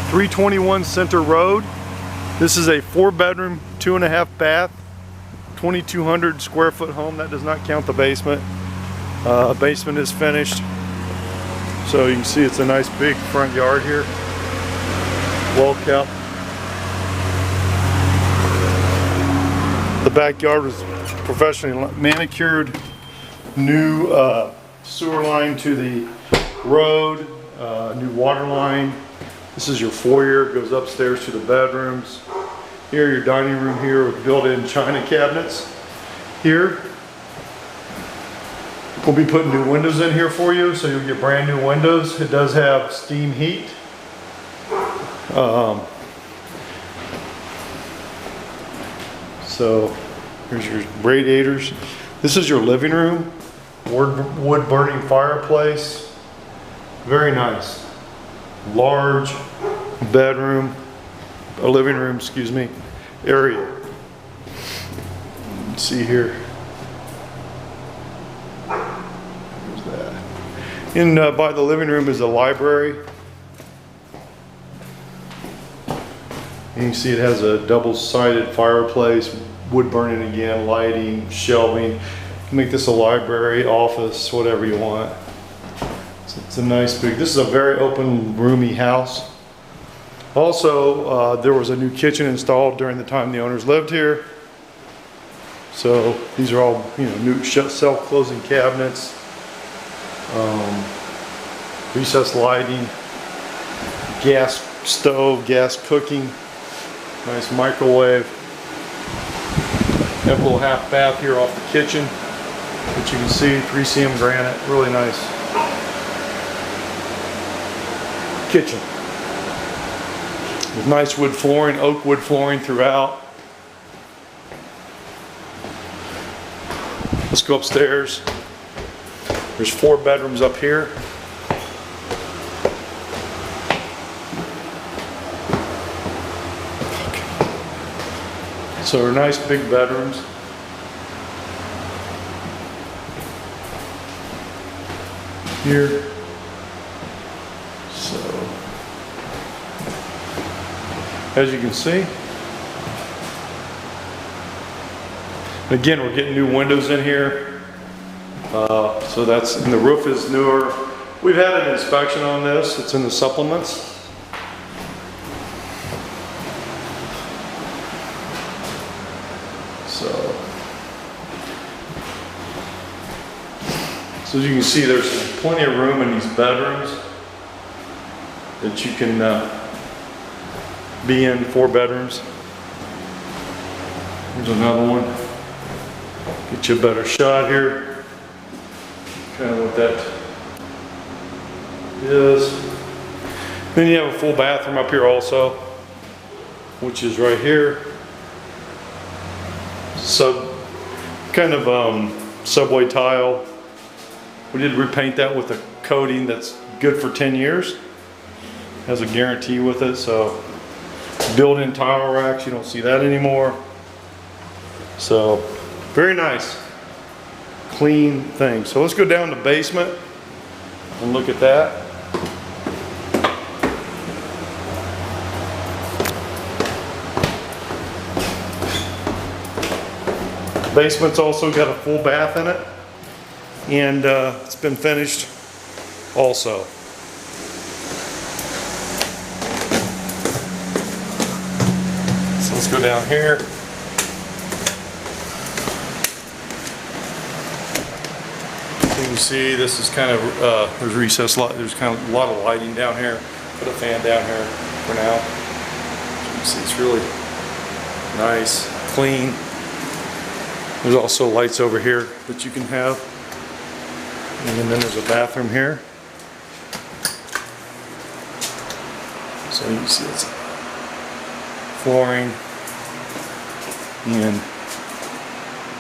321 Center Road. This is a 4-bedroom, 2.5 bath, 2,200 square foot home. That does not count the basement. Basement is finished. So you can see it's a nice big front yard here. Well kept. The backyard was professionally manicured. New sewer line to the road, new water line. This is your foyer, it goes upstairs to the bedrooms. Here, your dining room here with built-in china cabinets. Here, we'll be putting new windows in here for you, so you'll get brand new windows. It does have steam heat. So, here's your radiators. This is your living room. Wood burning fireplace. Very nice. Large bedroom, living room, excuse me, area. Let's see here. There's that. And by the living room is a library. And you can see it has a double-sided fireplace, wood burning again, lighting, shelving. Make this a library, office, whatever you want. So it's a nice big, this is a very open, roomy house. Also, there was a new kitchen installed during the time the owners lived here. So these are all, you know, new self-closing cabinets, recessed lighting, gas stove, gas cooking, nice microwave. Have a little half bath here off the kitchen. But you can see 3cm granite, really nice kitchen. With nice wood flooring, oak wood flooring throughout. Let's go upstairs. There's 4 bedrooms up here. So they're nice big bedrooms. Here. So, as you can see, again, we're getting new windows in here. So that's, and the roof is newer. We've had an inspection on this. It's in the supplements. So as you can see, there's plenty of room in these bedrooms that you can be in. 4 bedrooms. Here's another one. Get you a better shot here. Kind of what that is. Then you have a full bathroom up here also, which is right here. Kind of subway tile. We did repaint that with a coating that's good for 10 years. Has a guarantee with it, so built-in tile racks, you don't see that anymore. So, very nice, clean thing. So let's go down to the basement and look at that. The basement's also got a full bath in it. And it's been finished also. So let's go down here. So you can see this is kind of, there's recessed light, there's kind of a lot of lighting down here. Put a fan down here for now. So you can see it's really nice, clean. There's also lights over here that you can have. And then there's a bathroom here. So you can see it's flooring and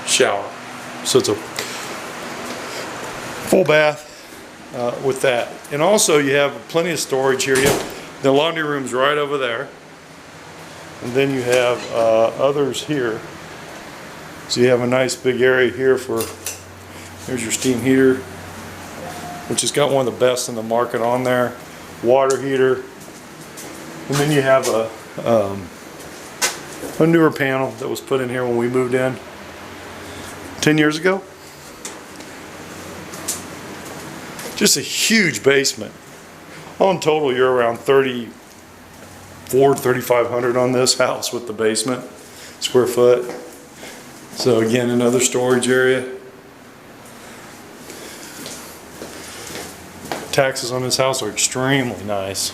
shower. So it's a full bath with that. And also you have plenty of storage here. The laundry room's right over there. And then you have others here. So you have a nice big area here for, there's your steam heater, which has got one of the best in the market on there. Water heater. And then you have a newer panel that was put in here when we moved in 10 years ago. Just a huge basement. All in total, you're around 3,500 on this house with the basement, square foot. So again, another storage area. Taxes on this house are extremely nice.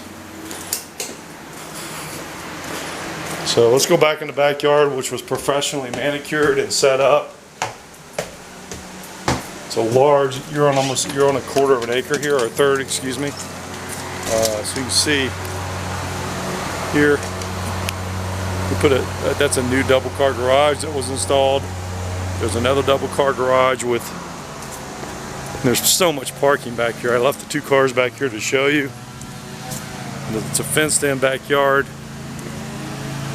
So let's go back in the backyard, which was professionally manicured and set up. It's a large, you're on a quarter of an acre here, or a third, excuse me. So you can see here, we put that's a new double car garage that was installed. There's another double car garage with, there's so much parking back here. I left the 2 cars back here to show you. It's a fenced in backyard.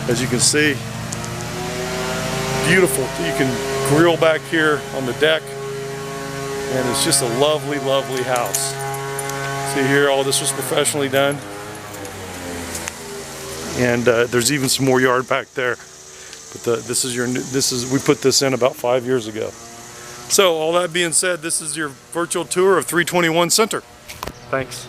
As you can see, beautiful. You can grill back here on the deck, and it's just a lovely, lovely house. See here, all this was professionally done, and there's even some more yard back there. But we put this in about 5 years ago. So all that being said, this is your virtual tour of 321 Center. Thanks.